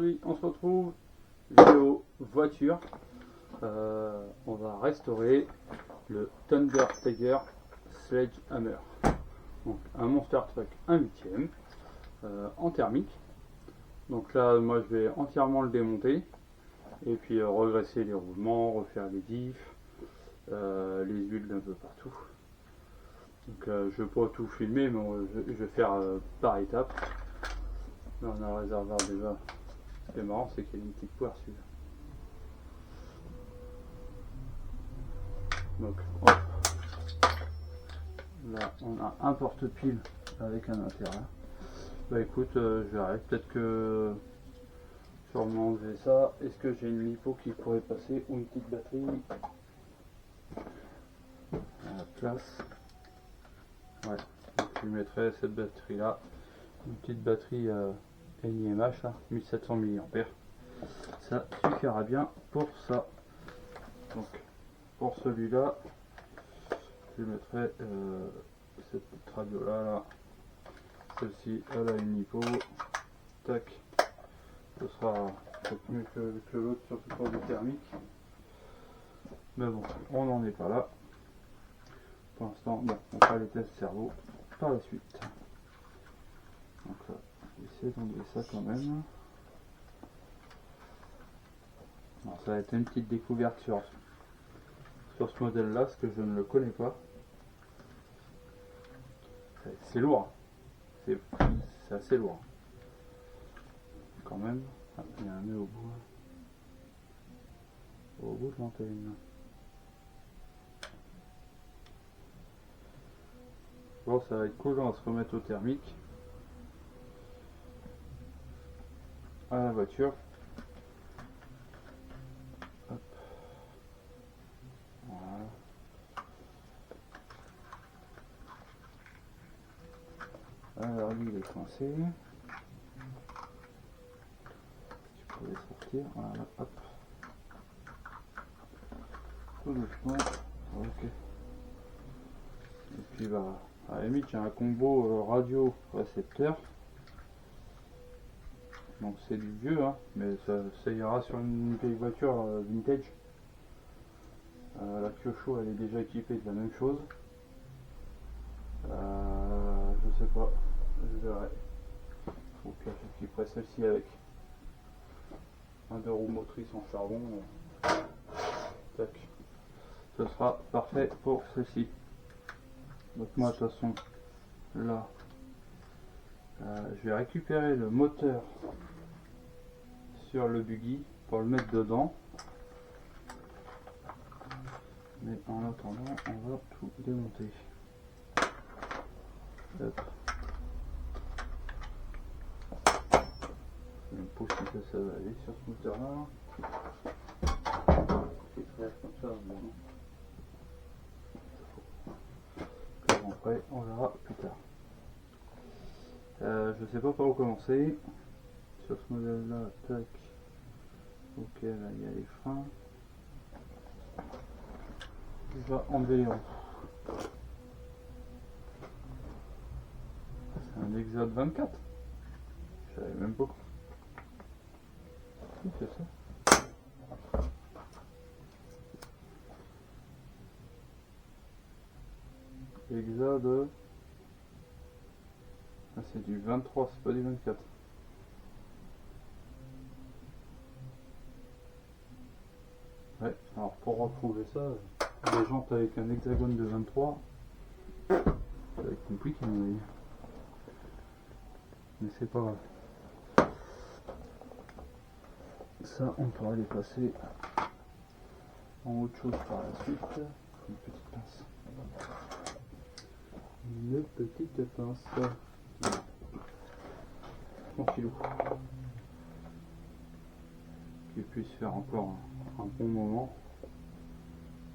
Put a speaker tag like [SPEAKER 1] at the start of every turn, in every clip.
[SPEAKER 1] aujourd'hui on se retrouve vidéo voiture. On va restaurer le Thunder Tiger Sledgehammer, donc un Monster Truck 1/8 en thermique. Donc là moi je vais entièrement le démonter et puis regresser les roulements, refaire les diffs, les huiles d'un peu partout. Donc je ne vais pas tout filmer, mais je vais faire par étapes. Là on a le réservoir déjà. Ce qui est marrant, c'est qu'il y a une petite poire celui-là. Donc hop. Là on a un porte-pile avec un intérieur. Bah écoute, j'arrête. Peut-être que je vais enlever ça. Est-ce que j'ai une lipo qui pourrait passer ou une petite batterie à la place? Ouais, donc je lui mettrai cette batterie là, une petite batterie NIMH là, 1700 mAh. Ça suffira bien pour ça. Donc pour celui-là, je mettrai cette petite radio là. Celle-ci, elle a une lipo. Tac. Ce sera peut-être mieux que l'autre, surtout pour du thermique. Mais bon, on n'en est pas là. Pour l'instant, bon, on fera les tests cerveau par la suite. Donc là, je vais essayer d'enlever ça quand même. Alors ça va être une petite découverte sur ce modèle là, parce que je ne le connais pas. C'est lourd, c'est assez lourd quand même. Ah, il y a un nœud au bout de l'antenne. Bon, ça va être cool, on va se remettre au thermique à la voiture. Hop. Voilà. Alors lui il est coincé. Tu peux les sortir. Voilà, hop. Tout doucement. Ok. Et puis bah, à la limite j'ai un combo radio récepteur. Donc c'est du vieux, hein, mais ça ira sur une vieille voiture vintage. La Kyosho elle est déjà équipée de la même chose. Je sais pas, je verrai. Faut que j'équiperai celle-ci avec un deux roues motrices en charbon. Tac. Ce sera parfait pour celle-ci. Donc moi de toute façon là je vais récupérer le moteur sur le buggy pour le mettre dedans. Mais en attendant on va tout démonter. Hop. Je me pose si ça va aller sur ce moteur là. Comme ça, bon. Après on verra plus tard. Je sais pas par où commencer. Sur ce modèle là, tac. Ok, là il y a les freins. Je vais enlever les roues. C'est un Exode 24. Je savais même pas. Qui fait ça? Exode. Ah, c'est du 23, c'est pas du 24. Ouais, alors pour retrouver ça, des jantes avec un hexagone de 23, ça va être compliqué, mais c'est pas grave. Ça, on pourra les passer en autre chose par la suite. Une petite pince. Une petite pince. Mon filou. Qui puisse faire encore un bon moment.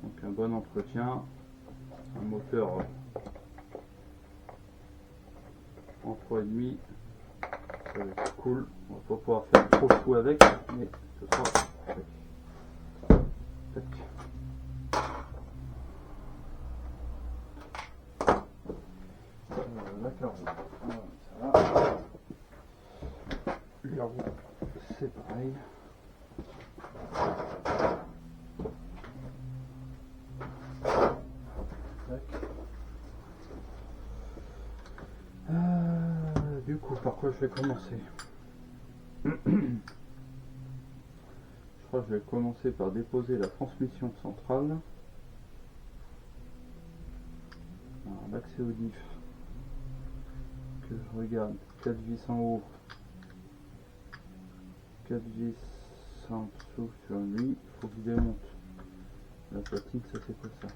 [SPEAKER 1] Donc un bon entretien. Un moteur en 3,5. Ça va être cool. On va pas pouvoir faire trop de fou avec, mais ce sera avec. Tac. La carreau. Voilà, ça va. Les roues, c'est pareil. Du coup, par quoi je vais commencer? Je crois que je vais commencer par déposer la transmission centrale. L'accès au diff, que je regarde, 4 vis en haut, 4 vis en dessous sur lui, il faut que je démonte la platine, ça c'est quoi ça?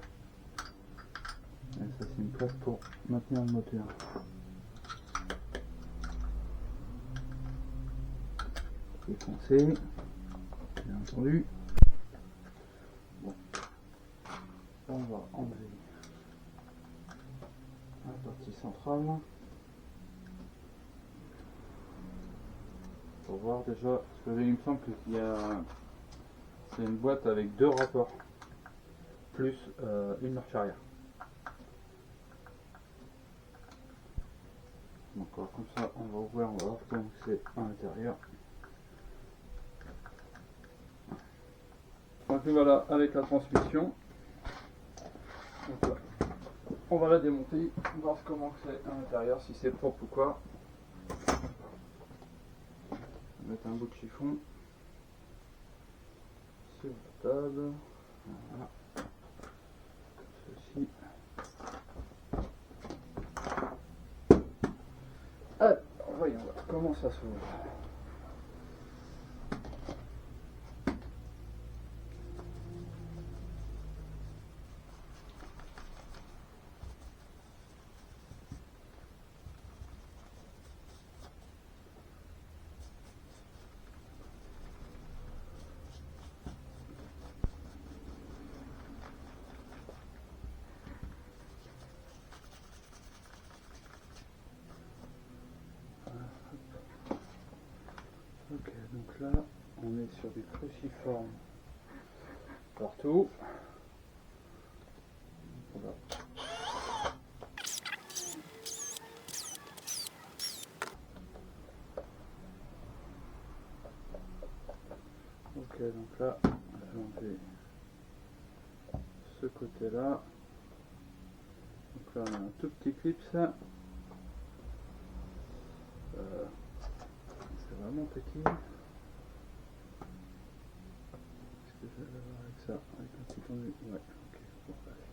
[SPEAKER 1] Et ça c'est une plaque pour maintenir le moteur. Défoncer, bien entendu. Bon, on va enlever la partie centrale pour voir déjà, parce que il me semble qu'il y a, c'est une boîte avec 2 rapports plus une marche arrière. Donc comme ça on va ouvrir, on va voir comment c'est à l'intérieur. Donc voilà, avec la transmission. Donc là, on va la démonter, voir comment c'est à l'intérieur, si c'est propre ou quoi. On va mettre un bout de chiffon sur la table. Voilà. Ceci. Alors, voyons voir comment ça s'ouvre. Ok, donc là, on est sur du cruciforme partout. Voilà. Ok, donc là, on va enlever ce côté-là. Donc là, on a un tout petit clip, ça. C'est vraiment petit. Est-ce que je vais l'avoir avec ça? Avec un petit enduit? Ouais, ok. Bon, allez.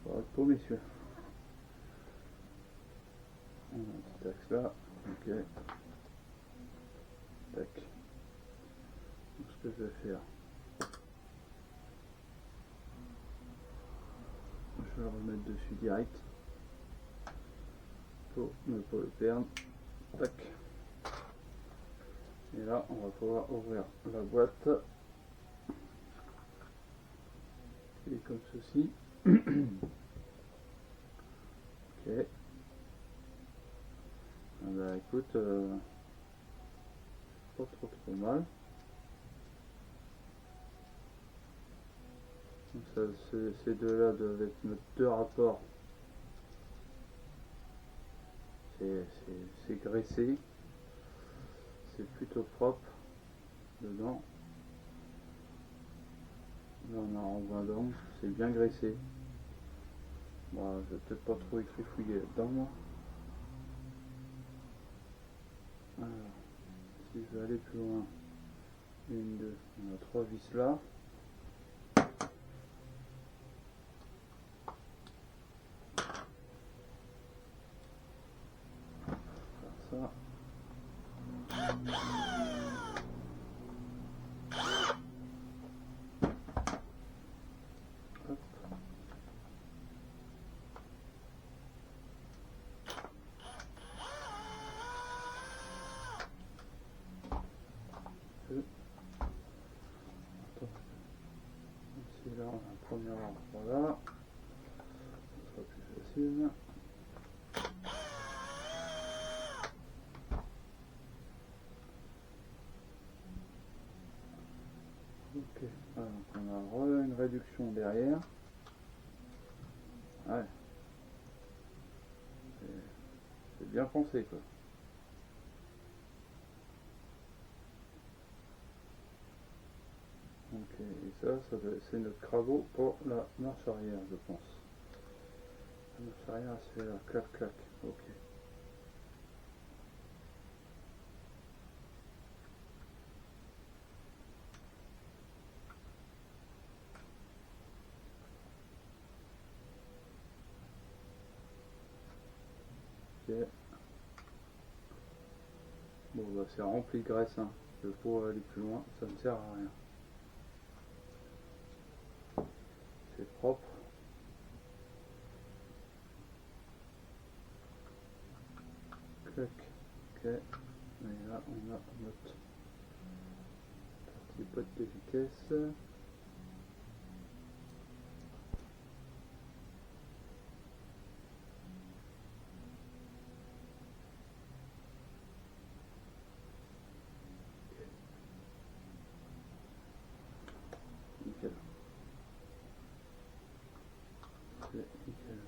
[SPEAKER 1] Ça va être pour messieurs. On a un petit axe là. Ok. Tac. Donc ce que je vais faire, je vais le remettre dessus direct pour ne pas le perdre. Tac. Et là, on va pouvoir ouvrir la boîte. Et comme ceci. Ok. Ah bah écoute, pas trop mal. Donc ça, ces deux-là doivent être nos 2 rapports. C'est graissé. C'est plutôt propre dedans. Là on a en 20 d'angle, c'est bien graissé. Bon, je vais peut-être pas trop étrifouiller là-dedans moi. Alors, si je vais aller plus loin, 1, 2, on a 3 vis là. Faire ça. Hop. Ici là on a un premier arbre, voilà. Ce sera plus facile. Ok, alors on a une réduction derrière. Ouais. C'est bien pensé quoi. Ok, et ça c'est notre craveau pour la marche arrière, je pense. La marche arrière, elle se fait là, clac clac. Ok. Ok. Bon bah c'est rempli de graisse, hein. Pour aller plus loin, ça ne sert à rien. C'est propre. Clac. Ok. Et là on a notre petit boîte de vitesse. Nickel. C'est nickel.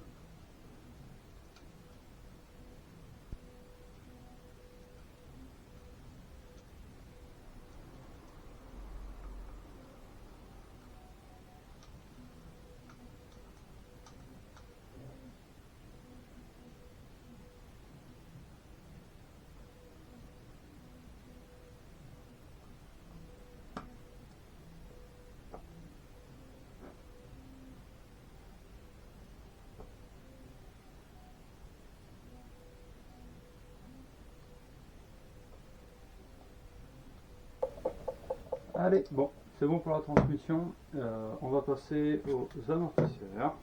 [SPEAKER 1] Allez, bon, c'est bon pour la transmission. On va passer aux amortisseurs.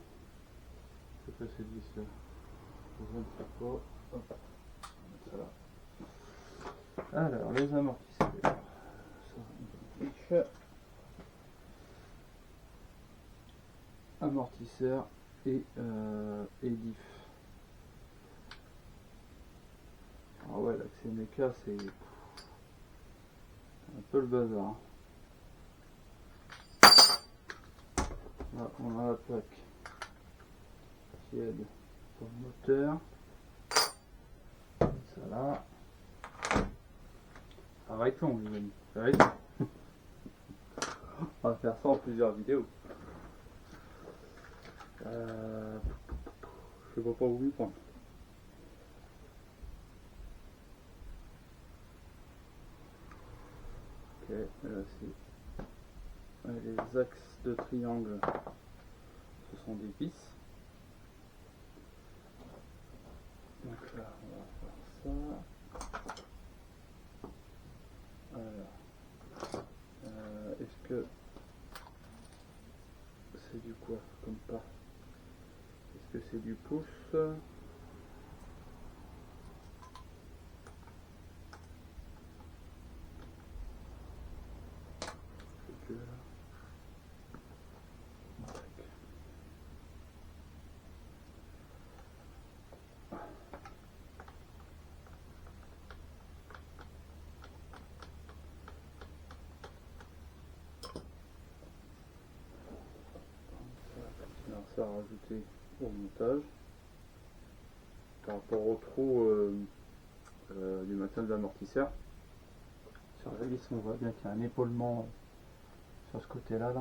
[SPEAKER 1] Je vais passer le vis dans un petit pot. Hop, ça là. Alors, les amortisseurs. Ça, on fiche. Amortisseur et diff. Ah ouais, l'accès méca, c'est un peu le bazar. Là, on a la plaque qui aide pour le moteur. Ça là. Ça va être long, les amis. Ça va être long. On va faire ça en plusieurs vidéos. Je ne vois pas où lui prendre. Ok, là c'est les axes de triangle, ce sont des vis. Donc là, on va faire ça. Alors, est-ce que c'est du quoi comme pas? Est-ce que c'est du pouce? Ça à rajouter au montage par rapport au trou du maintien de l'amortisseur. Sur la vis on voit bien qu'il y a un épaulement sur ce côté là,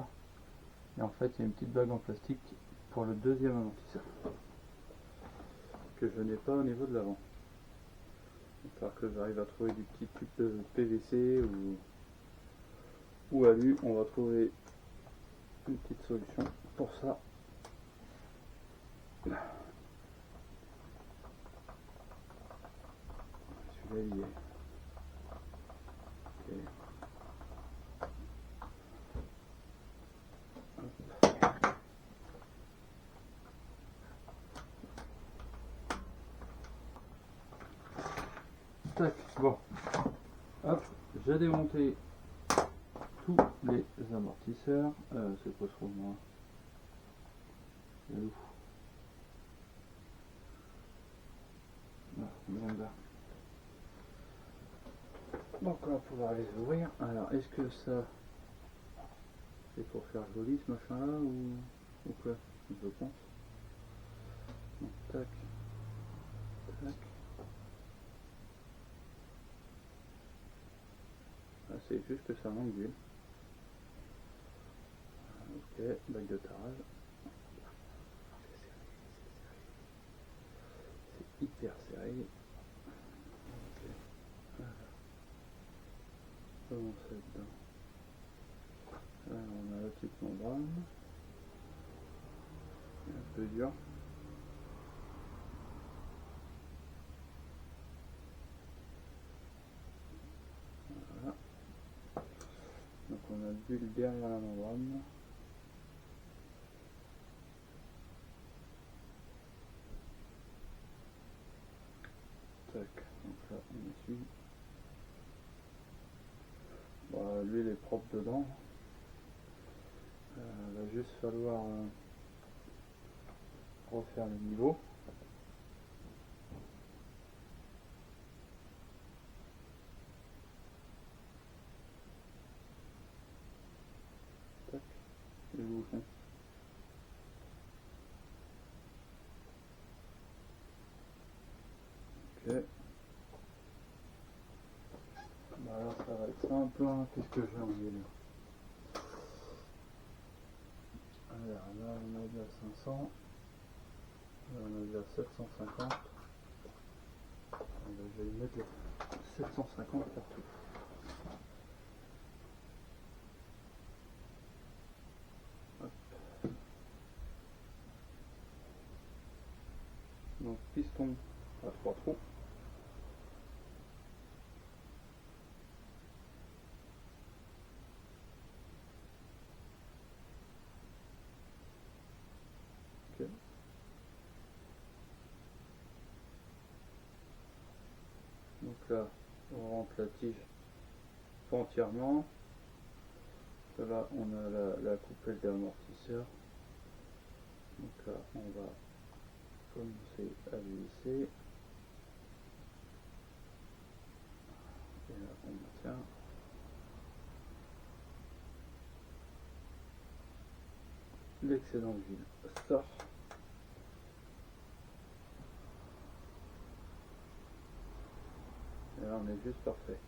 [SPEAKER 1] et en fait il y a une petite bague en plastique pour le deuxième amortisseur que je n'ai pas au niveau de l'avant. Il va falloir que j'arrive à trouver du petit tube de PVC ou alu. On va trouver une petite solution pour ça. Celui-là il est. Okay. Tac, bon. Hop, j'ai démonté tous les amortisseurs. C'est pas trop moi. Là. Donc on va pouvoir les ouvrir. Alors est-ce que ça c'est pour faire joli ce machin là ou quoi? Je pense. Donc, tac. Tac. Ah, c'est juste que ça manque d'huile. bac de tarage. C'est hyper serré. Ok. Voilà. Comment c'est dedans? Là, on a la petite membrane. Un peu dur. Voilà. Donc on a le bulle derrière la membrane. Tac, donc là on essuie. Bon, l'huile est propre dedans. Il va juste falloir refaire le niveau. Tac, et le bouchon. Ok. Bah alors ça va être simple, hein. Qu'est-ce que j'ai envie là? Alors là on a déjà 500, là on a déjà 750. Je vais mettre les 750 partout. Hop. Donc piston à 3 trous. Ok. Donc là on rentre la tige pas entièrement. Là on a la coupelle d'amortisseur. Donc là on va commencer à visser. Et là on maintient. L'excédent d'huile sort. Et là on est juste parfait.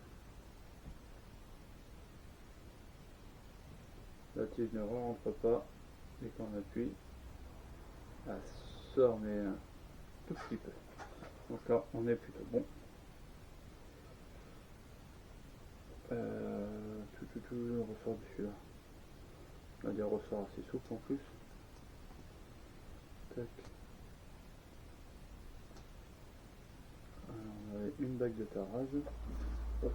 [SPEAKER 1] La tige ne rentre pas et quand on appuie, elle sort mais un tout petit peu. Donc là on est plutôt bon. Le ressort dessus là. On a des ressorts assez souples en plus. Tac. Alors, on avait une bague de tarage. Hop.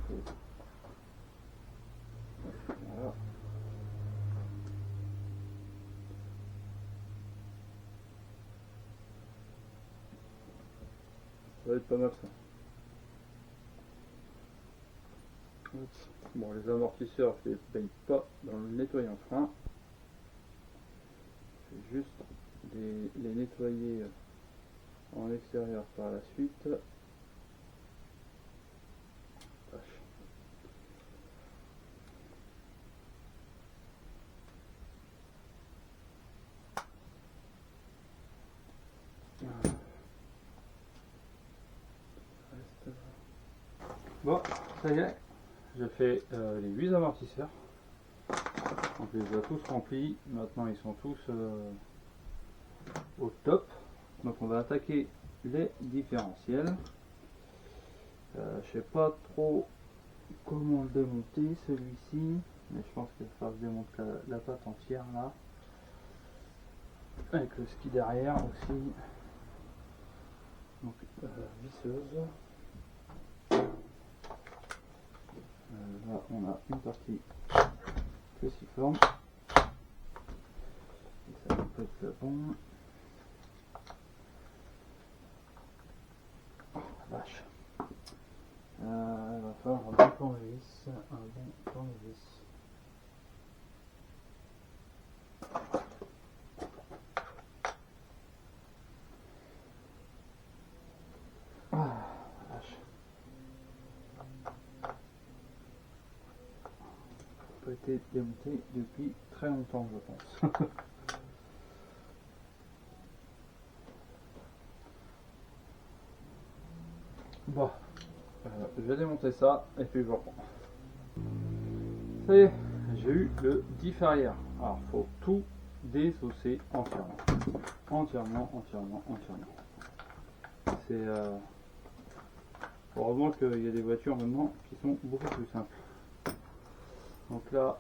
[SPEAKER 1] Voilà. Ça va être pas mal ça. Hop. Bon, les amortisseurs, je les baigne pas dans le nettoyant frein. Je vais juste les nettoyer en extérieur par la suite. Bon, ça y est, j'ai fait les 8 amortisseurs. Donc je les ai tous remplis. Maintenant ils sont tous au top. Donc on va attaquer les différentiels. Je sais pas trop comment le démonter celui-ci, mais je pense qu'il va falloir que je démonte la pâte entière là. Avec le ski derrière aussi. Donc visseuse. Là on a une partie cruciforme. Et ça peut être le bon. Oh la vache. Il va falloir un bon tournevis. Un bon tournevis. Pas été démonté depuis très longtemps je pense. Bon, je vais démonter ça et puis je reprends. Ça y est, j'ai eu le diff arrière. Alors faut tout désossé entièrement. Entièrement. C'est heureusement qu'il y a des voitures maintenant qui sont beaucoup plus simples. Donc là,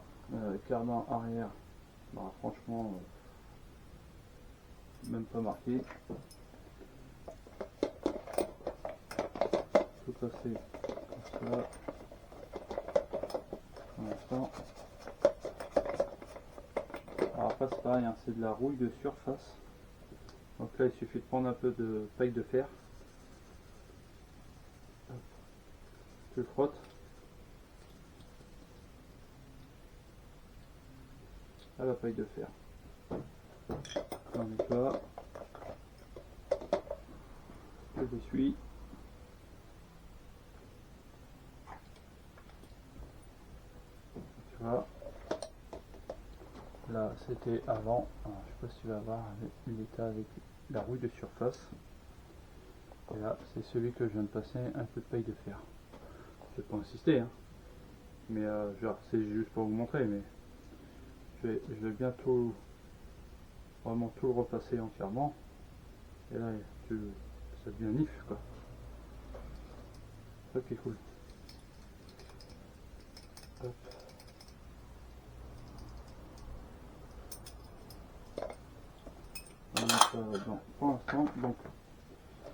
[SPEAKER 1] cardan arrière, bah, franchement, même pas marqué. Tout passer comme ça. Pour l'instant. Alors après c'est pareil, hein, c'est de la rouille de surface. Donc là il suffit de prendre un peu de paille de fer. Tu le frottes. À la paille de fer. On nettoie. Je l'essuie. Tu vois. Là c'était avant. Alors, je sais pas si tu vas voir l'état avec la rouille de surface. Et là c'est celui que je viens de passer un peu de paille de fer. Je vais pas insister, hein. Mais c'est juste pour vous montrer, mais je vais bientôt vraiment tout le repasser entièrement. Et là ça devient nif quoi. Ça qui est cool. Hop. Donc, pour l'instant, donc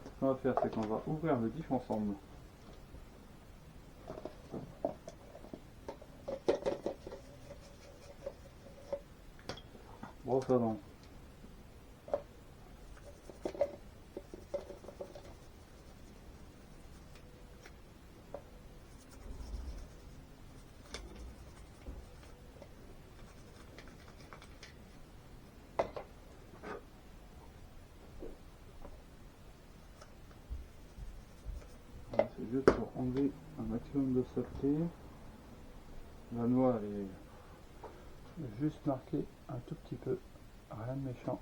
[SPEAKER 1] ce qu'on va faire, c'est qu'on va ouvrir le diff ensemble. Brosse à dents. C'est juste pour enlever un maximum de saleté. La noix elle est juste marquée un tout petit peu, rien de méchant.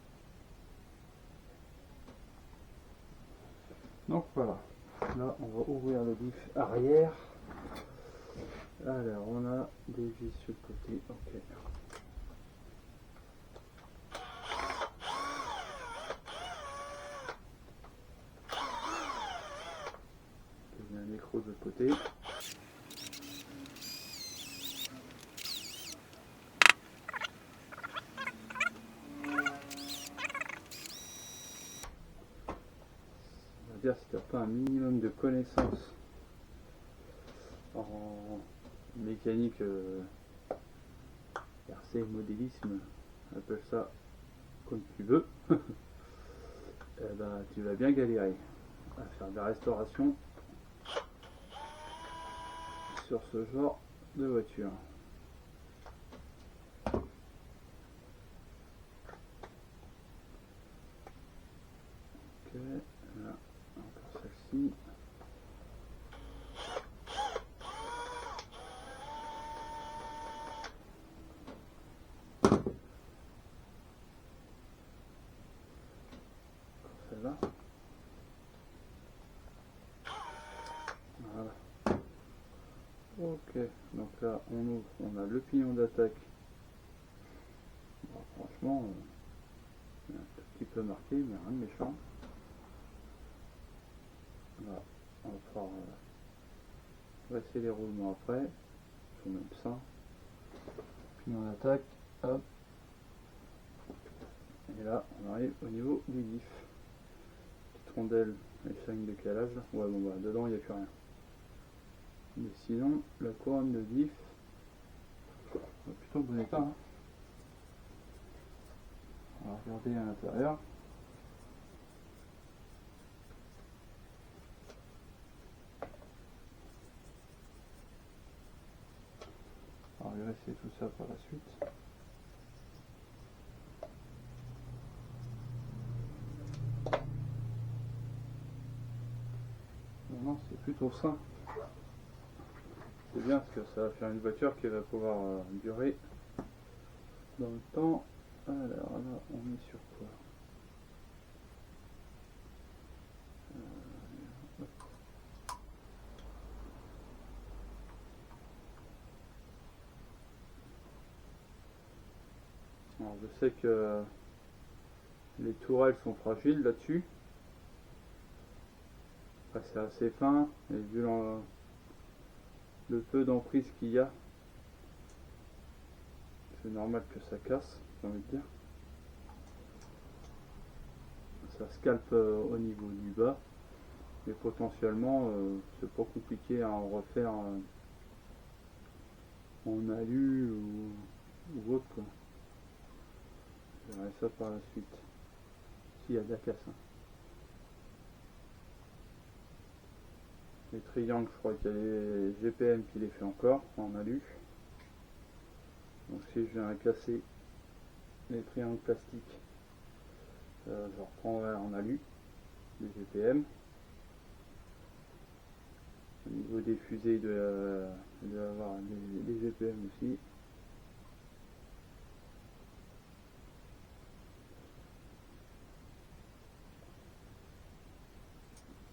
[SPEAKER 1] Donc voilà, là on va ouvrir le diff arrière. Alors on a des vis sur le côté, ok. Il y a un écrou de l'autre côté. On va dire si tu n'as pas un minimum de connaissances en mécanique RC modélisme, appelle ça comme tu veux, eh ben, tu vas bien galérer à faire de la restauration sur ce genre de voiture. Ok, là, encore celle-ci. Celle-là. Voilà. Ok, donc là on ouvre, on a le pignon d'attaque. Bon, franchement, il est un tout petit peu marqué, mais rien de méchant. Là, on va pouvoir dresser les roulements après. Il faut même ça. Pignon d'attaque, hop. Et là, on arrive au niveau du diff. Petite rondelle avec sa ligne de calage. Ouais, bon, bah, dedans, il n'y a plus rien. Mais sinon, la couronne de diff, plutôt bon état. Hein. On va regarder à l'intérieur. On va vérifier tout ça par la suite. Non, c'est plutôt ça. C'est bien parce que ça va faire une voiture qui va pouvoir durer dans le temps. Alors là, on est sur quoi? Alors je sais que les tourelles sont fragiles là-dessus. Après c'est assez fin et vu le peu d'emprise qu'il y a, c'est normal que ça casse, j'ai envie de dire. Ça scalpe au niveau du bas, mais potentiellement c'est pas compliqué à en refaire en alu ou autre quoi. Je verrai ça par la suite. S'il y a de la casse. Hein. Les triangles, je crois qu'il y a les GPM qui les fait encore en alu. Donc si je viens à casser les triangles plastiques, je reprendrai en alu les GPM. Au niveau des fusées, il doit y avoir des GPM aussi.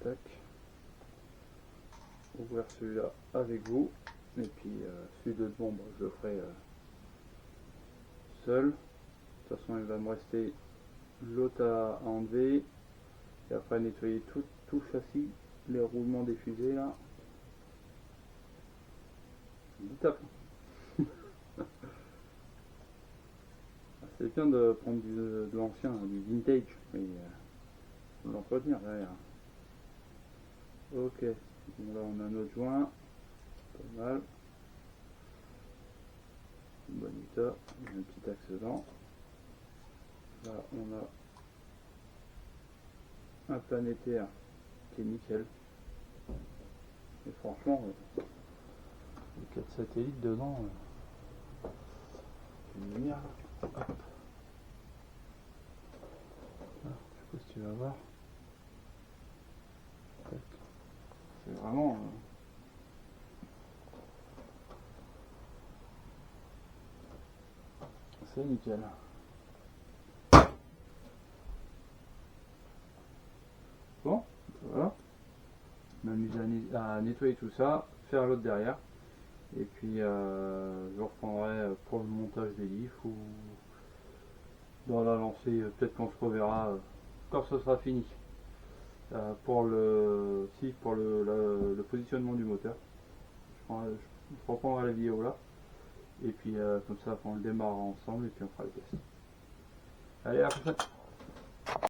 [SPEAKER 1] Tac. Ouvrir celui-là avec vous. Et puis celui de devant, je le ferai seul. De toute façon, il va me rester l'autre à enlever. Et après nettoyer tout le châssis, les roulements des fusées là. Top. C'est bien de prendre de l'ancien, du vintage, mais faut l'entretenir derrière. Ok, bon, là on a notre joint, pas mal. Bon état, il y a un petit accident. Là on a un planétaire qui est nickel. Et franchement, les 4 satellites dedans, une lumière là. Hop. Ah, je sais pas si tu vas voir. C'est vraiment c'est nickel. Bon, voilà. Je m'amuse à nettoyer tout ça, faire l'autre derrière. Et puis je reprendrai pour le montage des livres ou dans la lancée, peut-être qu'on se reverra quand ce sera fini. Pour le positionnement du moteur. Je reprendrai la vidéo là. Et puis comme ça on le démarre ensemble et puis on fera le test. Allez, à la prochaine.